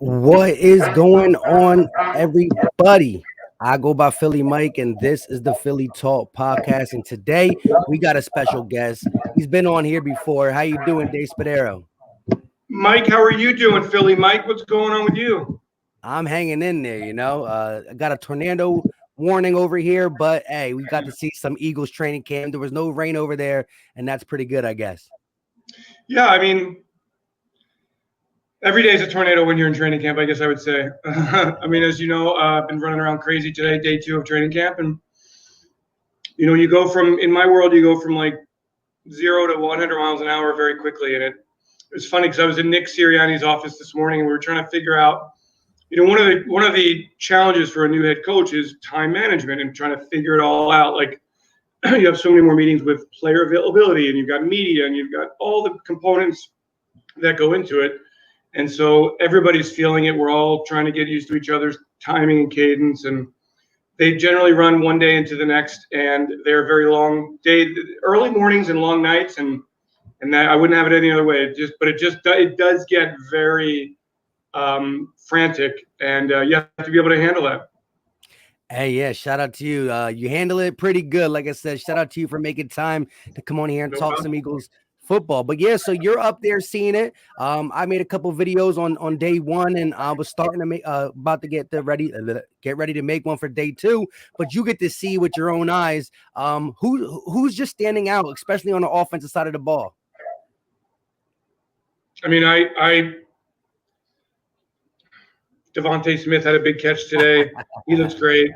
What is going on, everybody? I go by Philly Mike, and this is the Philly Talk podcast. And today we got a special guest. He's been on here before. How you doing, Dave Spadero? Mike, how are you doing, Philly? Mike, what's going on with you? I'm hanging in there. I got a tornado warning over here, but hey, we got to see some Eagles training camp. There was no rain over there, and that's pretty good, I guess. Yeah, I mean, every day is a tornado when you're in training camp, I guess I would say. I mean, as you know, I've been running around crazy today, day 2 of training camp. And, you go from, in my world, you go from like 0 to 100 miles an hour very quickly. And it was funny because I was in Nick Sirianni's office this morning and we were trying to figure out, one of the challenges for a new head coach is time management and trying to figure it all out. Like, you have so many more meetings with player availability and you've got media and you've got all the components that go into it. And so everybody's feeling it. We're all trying to get used to each other's timing and cadence. And they generally run one day into the next, and they're very long day, early mornings and long nights. And that I wouldn't have it any other way. It does get very frantic, and you have to be able to handle that. Hey, yeah, shout out to you. You handle it pretty good. Like I said, shout out to you for making time to come on here and No talk problem. some Eagles football. But yeah, so you're up there seeing it. I made a couple videos on day one, and I was starting to make about to get ready to make one for day two. But you get to see with your own eyes. Who's just standing out, especially on the offensive side of the ball. I mean, I Devonta Smith had a big catch today. He looks great.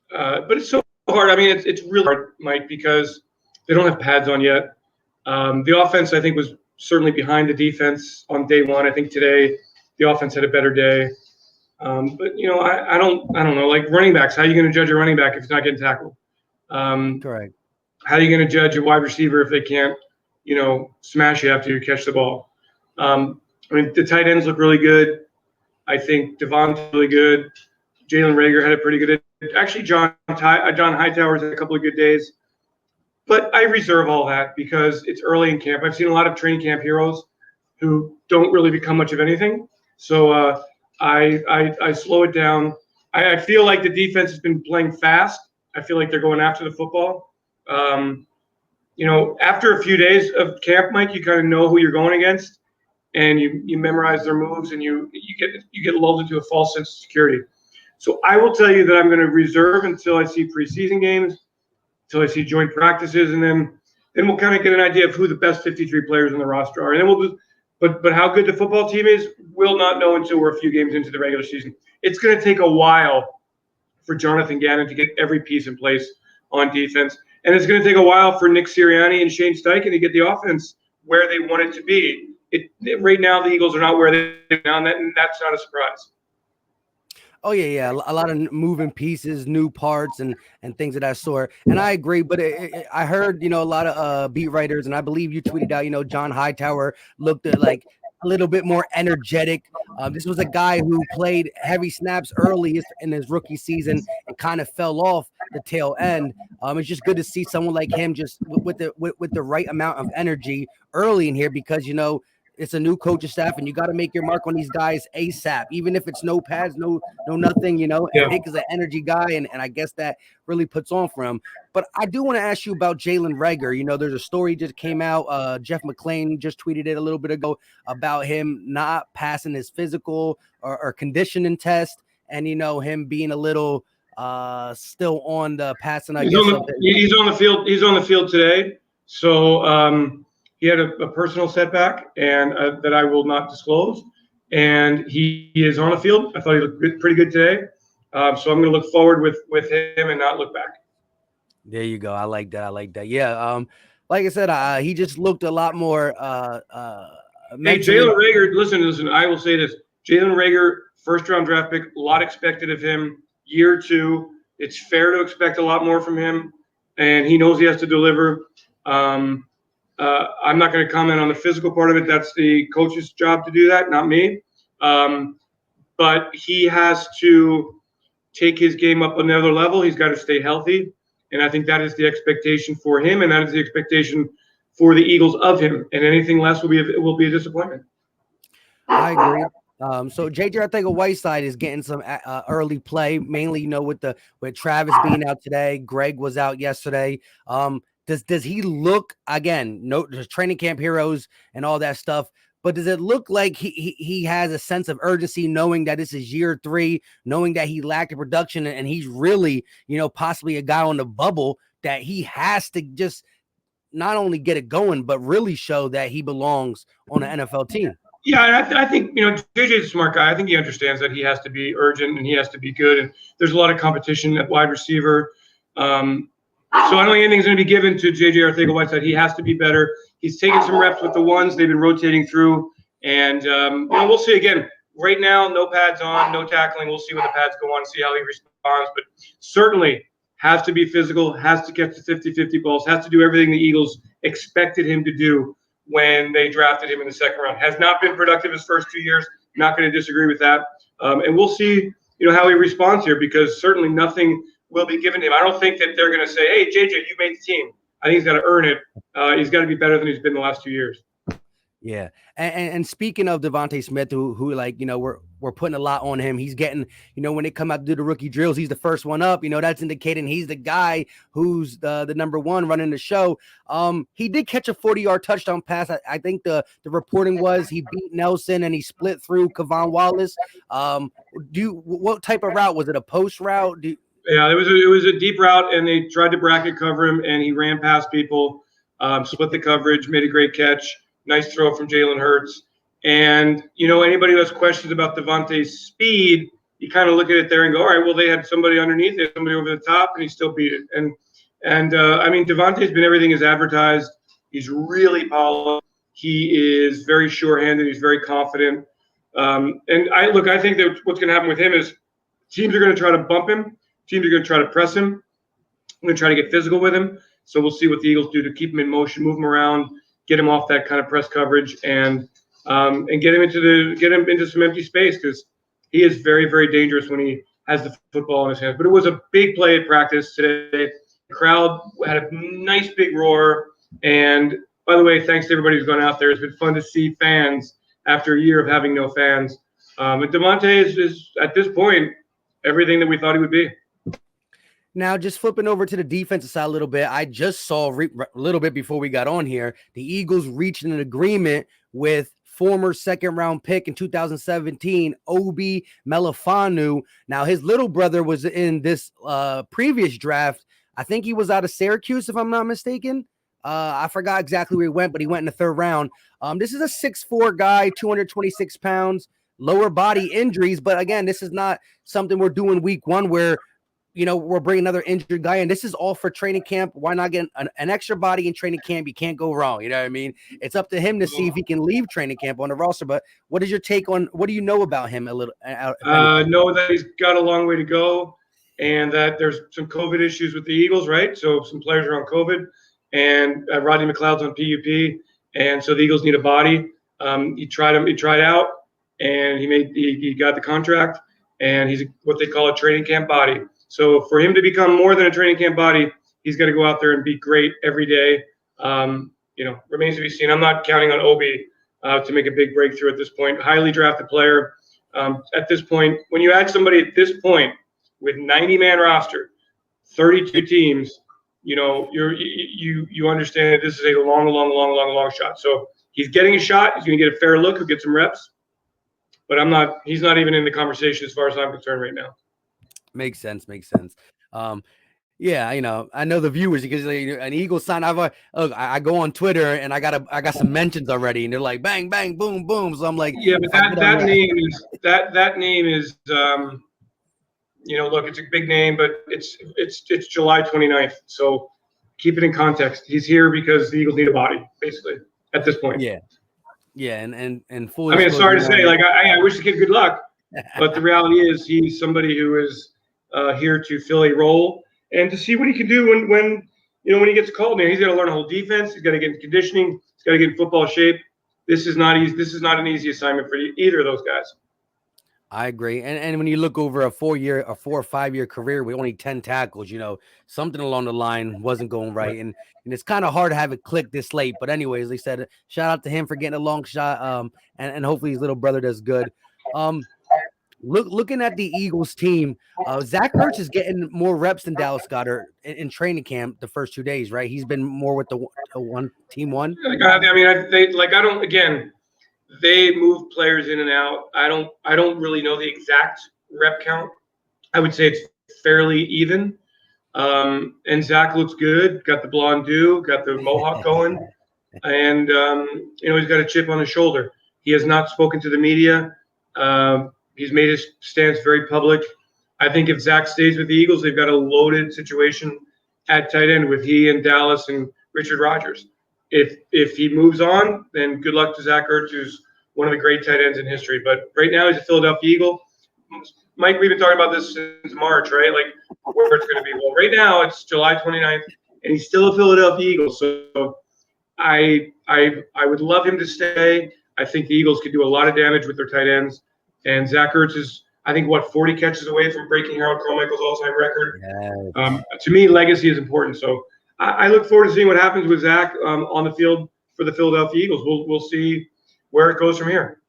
But it's so hard. I mean, it's really hard, Mike, because they don't have pads on yet. The offense, I think, was certainly behind the defense on day one. I think today the offense had a better day. But I don't know. Like running backs, how are you going to judge a running back if he's not getting tackled? Correct. How are you going to judge a wide receiver if they can't, smash you after you catch the ball? I mean, the tight ends look really good. I think Devonta's really good. Jalen Reagor had a pretty good. Actually, John Hightower's had a couple of good days. But I reserve all that because it's early in camp. I've seen a lot of training camp heroes who don't really become much of anything. So I slow it down. I feel like the defense has been playing fast. I feel like they're going after the football. After a few days of camp, Mike, you kind of know who you're going against, and you memorize their moves, and you get lulled into a false sense of security. So I will tell you that I'm going to reserve until I see preseason games, until I see joint practices, and then we'll kind of get an idea of who the best 53 players on the roster are. And then we'll do, but how good the football team is, we'll not know until we're a few games into the regular season. It's going to take a while for Jonathan Gannon to get every piece in place on defense. And it's going to take a while for Nick Sirianni and Shane Steichen to get the offense where they want it to be. Right now, the Eagles are not where they're now, and that's not a surprise. Oh yeah. A lot of moving pieces, new parts, and things of that sort. And I agree. But I heard a lot of beat writers, and I believe you tweeted out. John Hightower looked at like a little bit more energetic. This was a guy who played heavy snaps early in his rookie season and kind of fell off the tail end. It's just good to see someone like him just with the right amount of energy early in here because it's a new coaching staff, and you got to make your mark on these guys ASAP, even if it's no pads, no nothing. Yeah. Nick is an energy guy, and I guess that really puts on for him. But I do want to ask you about Jalen Reagor. There's a story just came out. Jeff McClain just tweeted it a little bit ago about him not passing his physical or conditioning test, and him being a little still on the passing. I He's guess on the field. He's on the field today. So he had a personal setback, and that I will not disclose. And he is on the field. I thought he looked pretty good today. So I'm going to look forward with him and not look back. There you go. I like that. Yeah. Like I said, he just looked a lot more. Hey, Jalen Reagor. Listen. I will say this: Jalen Reagor, first-round draft pick. A lot expected of him. Year 2, it's fair to expect a lot more from him, and he knows he has to deliver. I'm not going to comment on the physical part of it. That's the coach's job to do that, not me. But he has to take his game up another level. He's got to stay healthy. And I think that is the expectation for him, and that is the expectation for the Eagles of him. And anything less will be a disappointment. I agree. So JJ Arcega-Whiteside is getting some early play, mainly with Travis being out today. Greg was out yesterday. Does he look, again, no, there's training camp heroes and all that stuff, but does it look like he has a sense of urgency, knowing that this is year 3, knowing that he lacked the production, and he's really, possibly a guy on the bubble, that he has to just not only get it going, but really show that he belongs on an NFL team? Yeah, and I think JJ's a smart guy. I think he understands that he has to be urgent and he has to be good. And there's a lot of competition at wide receiver. So I don't think anything's going to be given to JJ Arcega-Whiteside. He has to be better. He's taken some reps with the ones they've been rotating through, and we'll see. Again, right now, no pads on, no tackling. We'll see when the pads go on, see how he responds. But certainly has to be physical, has to catch the 50-50 balls, has to do everything the Eagles expected him to do when they drafted him in the second round. Has not been productive his first 2 years. Not going to disagree with that. And we'll see, how he responds here, because certainly nothing will be given to him. I don't think that they're going to say, "Hey, JJ, you made the team." I think he's got to earn it. He's got to be better than he's been the last 2 years. Yeah. And speaking of Devonta Smith, who we're putting a lot on him. He's getting, when they come out to do the rookie drills, he's the first one up. That's indicating he's the guy who's the number one running the show. He did catch a 40-yard touchdown pass. I think the reporting was he beat Nelson and he split through Kavon Wallace. What type of route was it? A post route? Yeah, it was a deep route, and they tried to bracket cover him, and he ran past people, split the coverage, made a great catch. Nice throw from Jalen Hurts. And, anybody who has questions about Devonta's speed, you kind of look at it there and go, all right, well, they had somebody underneath, they had somebody over the top, and he still beat it. And Devonta's been everything as advertised. He's really polished. He is very sure-handed. He's very confident. I think that what's going to happen with him is teams are going to try to bump him. Teams are going to try to press him. I'm going to try to get physical with him. So we'll see what the Eagles do to keep him in motion, move him around, get him off that kind of press coverage, and get him into some empty space, because he is very, very dangerous when he has the football in his hands. But it was a big play at practice today. The crowd had a nice big roar. And by the way, thanks to everybody who's gone out there. It's been fun to see fans after a year of having no fans. And Devonta is at this point everything that we thought he would be. Now, just flipping over to the defensive side a little bit, I just saw a little bit before we got on here, the Eagles reached an agreement with former second-round pick in 2017, Obi Melifonwu. Now, his little brother was in this previous draft. I think he was out of Syracuse, if I'm not mistaken. I forgot exactly where he went, but he went in the third round. This is a 6'4" guy, 226 pounds, lower body injuries. But again, this is not something we're doing week one where we're bringing another injured guy in. This is all for training camp. Why not get an extra body in training camp? You can't go wrong. You know what I mean? It's up to him to see if he can leave training camp on the roster. But what is your take on, what do you know about him a little? Know that he's got a long way to go, and that there's some COVID issues with the Eagles, right? So some players are on COVID, and Rodney McLeod's on PUP, and so the Eagles need a body. He tried out, and he got the contract, and he's what they call a training camp body. So for him to become more than a training camp body, he's got to go out there and be great every day. Remains to be seen. I'm not counting on Obi to make a big breakthrough at this point. Highly drafted player. At this point, when you add somebody at this point with 90-man roster, 32 teams, you understand that this is a long shot. So he's getting a shot. He's going to get a fair look. He'll get some reps. But he's not even in the conversation as far as I'm concerned right now. Makes sense. Yeah, I know the viewers, because an Eagles sign. I go on Twitter and I got some mentions already, and they're like bang bang boom boom. So I'm like, yeah, but that name is look, it's a big name, but it's July 29th. So keep it in context. He's here because the Eagles need a body, basically, at this point. Yeah, and fully. I mean, sorry to say, like I wish the kid good luck, but the reality is he's somebody who is here to fill a role and to see what he can do when he gets called. Man, he's got to learn a whole defense. He's got to get in conditioning. He's got to get in football shape. This is not easy. This is not an easy assignment for either of those guys. I agree. And when you look over a 4 or 5 year career with only 10 tackles, something along the line wasn't going right. And it's kind of hard to have it click this late. But anyways, they said, shout out to him for getting a long shot. And hopefully his little brother does good. Looking at the Eagles team, Zach Ertz is getting more reps than Dallas Goedert in training camp the first 2 days, right? He's been more with the one team one. I mean, I don't. Again, they move players in and out. I don't really know the exact rep count. I would say it's fairly even. And Zach looks good. Got the blonde do. Got the mohawk going, and he's got a chip on his shoulder. He has not spoken to the media. He's made his stance very public. I think if Zach stays with the Eagles, they've got a loaded situation at tight end with he and Dallas and Richard Rodgers. If he moves on, then good luck to Zach Ertz, who's one of the great tight ends in history. But right now, he's a Philadelphia Eagle. Mike, we've been talking about this since March, right? Like where it's going to be. Well, right now it's July 29th, and he's still a Philadelphia Eagle. So I would love him to stay. I think the Eagles could do a lot of damage with their tight ends. And Zach Ertz is, I think, 40 catches away from breaking Harold Carmichael's all-time record. Yes. To me, legacy is important. So I look forward to seeing what happens with Zach on the field for the Philadelphia Eagles. We'll see where it goes from here.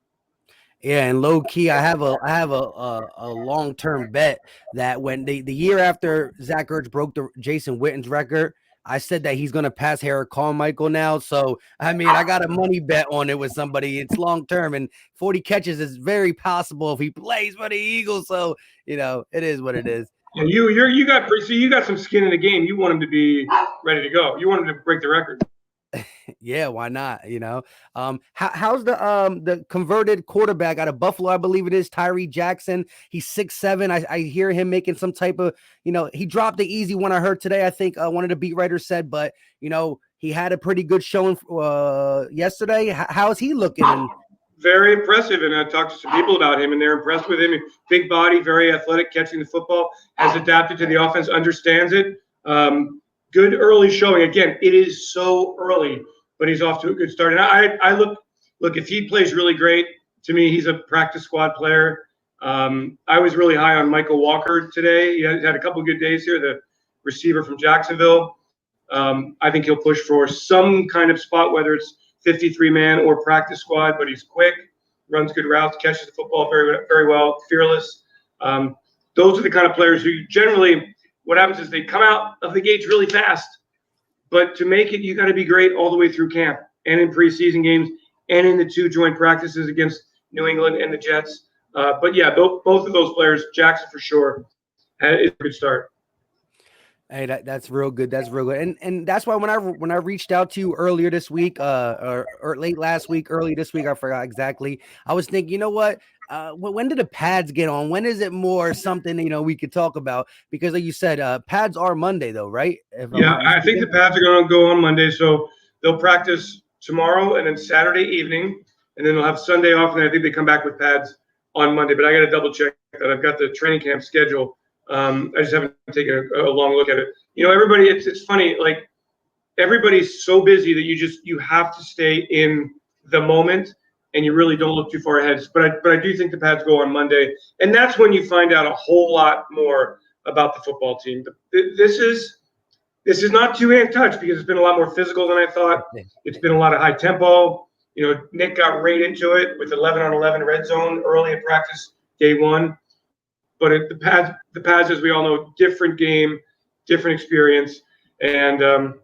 Yeah, and low key, I have a long-term bet that when the year after Zach Ertz broke the Jason Witten's record, I said that he's going to pass Harold Carmichael now. So, I mean, I got a money bet on it with somebody. It's long-term, and 40 catches is very possible if he plays for the Eagles. So, it is what it is. Yeah, you got some skin in the game. You want him to be ready to go. You want him to break the record. Yeah, why not? How's the converted quarterback out of Buffalo? I believe it is Tyree Jackson. He's 6'7". I hear him making some type of, he dropped the easy one I heard today. I think one of the beat writers said, but he had a pretty good showing yesterday. How is he looking? Very impressive, and I talked to some people about him, and they're impressed with him. Big body, very athletic, catching the football, has adapted to the offense, understands it. Good early showing. Again, it is so early, but he's off to a good start. And I look, if he plays really great, to me, he's a practice squad player. I was really high on Michael Walker today. He had a couple of good days here, the receiver from Jacksonville. I think he'll push for some kind of spot, whether it's 53-man or practice squad, but he's quick, runs good routes, catches the football very, very well, fearless. Those are the kind of players who generally – what happens is they come out of the gates really fast, but to make it, you got to be great all the way through camp and in preseason games and in the 2 joint practices against New England and the Jets. But yeah, both of those players, Jackson for sure, is a good start. Hey, that's real good. That's real good. And that's why when I reached out to you earlier this week, or late last week, early this week, I forgot exactly. I was thinking, you know what? When did the pads get on? When is it more something we could talk about? Because like you said, pads are Monday though, right? I think the pads are going to go on Monday, so they'll practice tomorrow and then Saturday evening, and then they'll have Sunday off, and I think they come back with pads on Monday. But I got to double check that. I've got the training camp schedule. I just haven't taken a long look at it. Everybody, it's funny. Like everybody's so busy that you have to stay in the moment. And you really don't look too far ahead. But I do think the pads go on Monday. And that's when you find out a whole lot more about the football team. This is not two-hand touch because it's been a lot more physical than I thought. It's been a lot of high tempo. Nick got right into it with 11-on-11 red zone early in practice, day 1. But the pads, as we all know, different game, different experience. And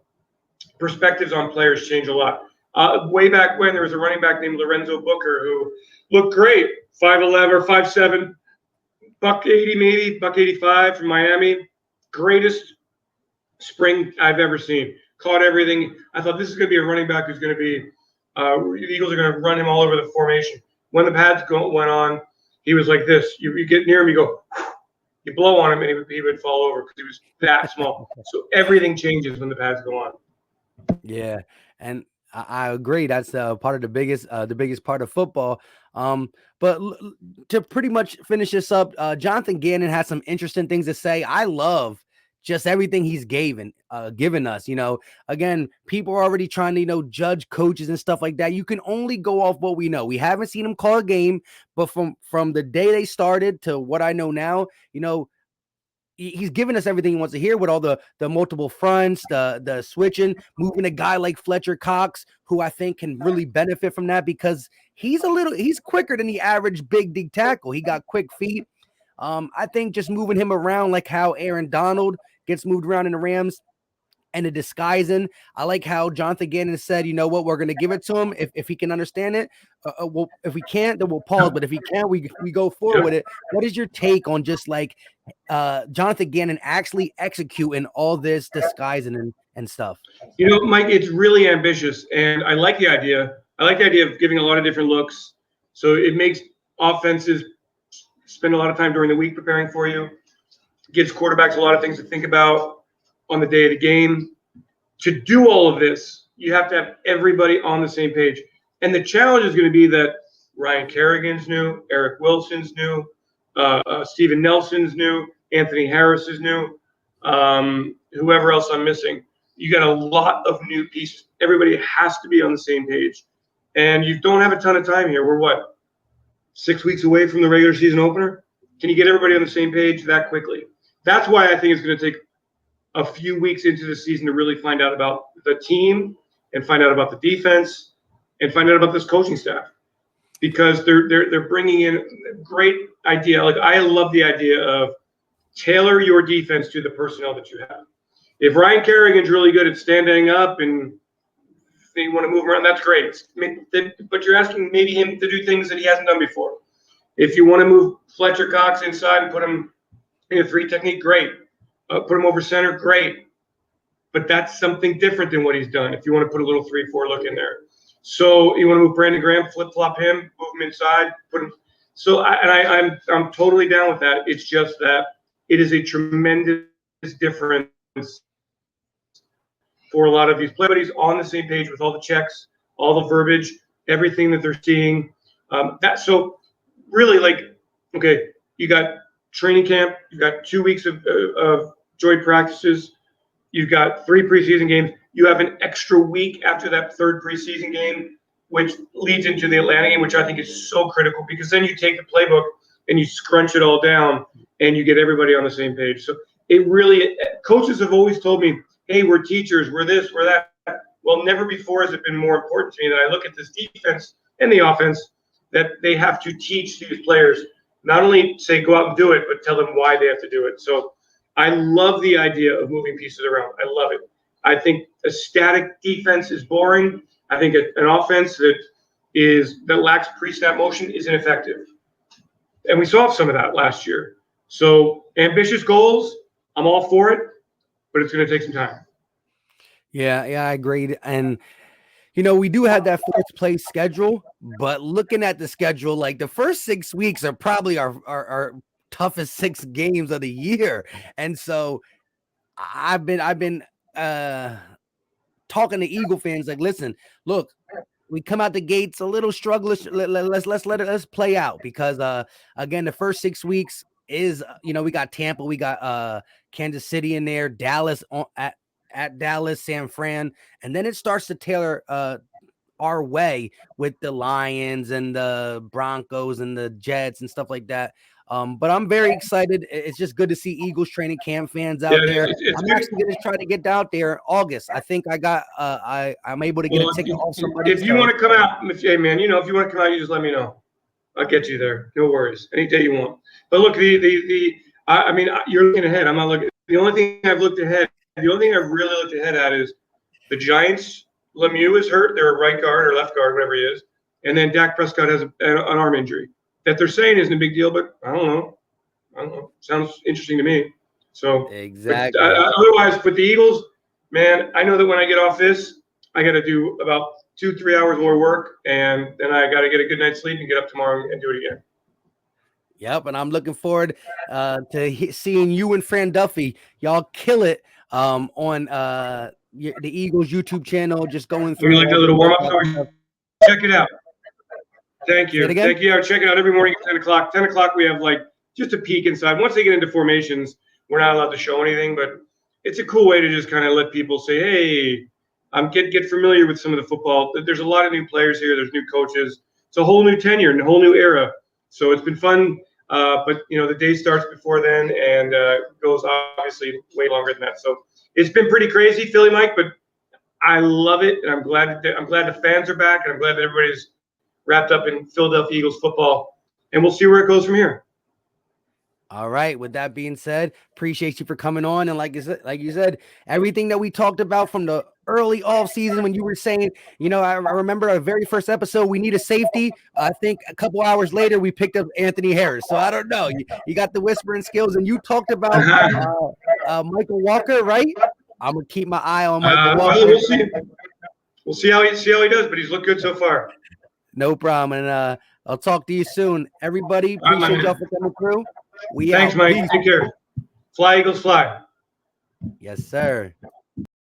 perspectives on players change a lot. Way back when, there was a running back named Lorenzo Booker who looked great, 5'11" or 5'7", $180 maybe, $185 from Miami. Greatest spring I've ever seen. Caught everything. I thought this is going to be a running back who's going to be the Eagles are going to run him all over the formation. When the pads went on, he was like this. You get near him, you go, you blow on him, and he would fall over because he was that small. So everything changes when the pads go on. Yeah, and I agree. That's part of the biggest part of football. But to pretty much finish this up, Jonathan Gannon has some interesting things to say. I love just everything he's given us. Again, people are already trying to judge coaches and stuff like that. You can only go off what we know. We haven't seen him call a game, but from the day they started to what I know now, he's giving us everything he wants to hear with all the multiple fronts, the switching, moving a guy like Fletcher Cox, who I think can really benefit from that because he's quicker than the average big D tackle. He got quick feet. I think just moving him around like how Aaron Donald gets moved around in the Rams and the disguising. I like how Jonathan Gannon said, you know what, we're going to give it to him if he can understand it. If we can't, then we'll pause. But if he can, we go forward with it. What is your take on just like Jonathan Gannon actually executing all this disguising and stuff? You know, Mike, it's really ambitious, and I like the idea. I like the idea of giving a lot of different looks. So it makes offenses spend a lot of time during the week preparing for you. Gives quarterbacks a lot of things to think about on the day of the game. To do all of this, you have to have everybody on the same page. And the challenge is going to be that Ryan Kerrigan's new, Eric Wilson's new, Steven Nelson's new, Anthony Harris is new, whoever else I'm missing. You got a lot of new pieces. Everybody has to be on the same page. And you don't have a ton of time here. We're what, 6 weeks away from the regular season opener? Can you get everybody on the same page that quickly? That's why I think it's going to take a few weeks into the season to really find out about the team and find out about the defense and find out about this coaching staff, because they're bringing in a great idea. Like, I love the idea of tailor your defense to the personnel that you have. If Ryan Kerrigan's really good at standing up and they want to move around, that's great. But you're asking maybe him to do things that he hasn't done before. If you want to move Fletcher Cox inside and put him in a 3 technique, great. Put him over center, great. But that's something different than what he's done. If you want to put a little 3-4 look in there. So you want to move Brandon Graham, flip-flop him, move him inside, put him. So I'm totally down with that. It's just that it is a tremendous difference for a lot of these players on the same page with all the checks, all the verbiage, everything that they're seeing. So really, like, okay, you got training camp, you've got 2 weeks of joint practices, you've got 3 preseason games, you have an extra week after that 3rd preseason game, which leads into the Atlanta game, which I think is so critical, because then you take the playbook and you scrunch it all down and you get everybody on the same page. So it really, coaches have always told me, hey, we're teachers, we're this, we're that. Well, never before has it been more important to me that I look at this defense and the offense, that they have to teach these players, not only say go out and do it, but tell them why they have to do it. So I love the idea of moving pieces around. I love it. I think a static defense is boring. I think an offense that lacks pre-snap motion is ineffective. And we saw some of that last year. So ambitious goals, I'm all for it, but it's going to take some time. Yeah, I agree. And you know, we do have that 4th place schedule, but looking at the schedule, like the first 6 weeks are probably our toughest 6 games of the year. And so I've been talking to Eagle fans, like, listen, look, we come out the gates a little struggling. Let's play out, because again, the first 6 weeks is, you know, we got Tampa, we got Kansas City in there, Dallas at Dallas, San Fran, and then it starts to tailor our way with the Lions and the Broncos and the Jets and stuff like that. But I'm very excited. It's just good to see Eagles training camp fans out there. I'm actually going to try to get out there in August. I think I got I'm able to get a ticket off somebody. If you want to come out, hey man, you know, if you want to come out, you just let me know. I'll get you there. No worries. Any day you want. But look, I mean, you're looking ahead. I'm not looking. The only thing I've really looked ahead at is the Giants. Lemieux is hurt. They're a right guard or left guard, whatever he is. And then Dak Prescott has an arm injury that they're saying isn't a big deal, but I don't know. Sounds interesting to me. So exactly. Otherwise, with the Eagles, man, I know that when I get off this, I got to do about 2-3 hours more work, and then I got to get a good night's sleep and get up tomorrow and do it again. Yep, and I'm looking forward to seeing you and Fran Duffy. Y'all kill it on the Eagles YouTube channel. Just going through. You like that little warm up? Check it out. Thank you. Thank you. I check it out every morning at 10 o'clock. 10 o'clock, we have like just a peek inside. Once they get into formations, we're not allowed to show anything, but it's a cool way to just kind of let people say, hey, get familiar with some of the football. There's a lot of new players here. There's new coaches. It's a whole new tenure and a whole new era. So it's been fun. But, you know, the day starts before then and goes obviously way longer than that. So it's been pretty crazy, Philly Mike, but I love it. And I'm glad the fans are back, and I'm glad that everybody's wrapped up in Philadelphia Eagles football, and we'll see where it goes from here. All right. With that being said, appreciate you for coming on. And like you said, everything that we talked about from the early off season when you were saying, I remember our very first episode, we need a safety. I think a couple hours later, we picked up Anthony Harris. So I don't know. You got the whispering skills, and you talked about Michael Walker, right? I'm gonna keep my eye on Michael Walker. We'll see. We'll see how he does, but he's looked good so far. No problem. And I'll talk to you soon. Everybody, appreciate y'all for coming through. Thanks, Mike. Take care. Fly, Eagles, fly. Yes, sir.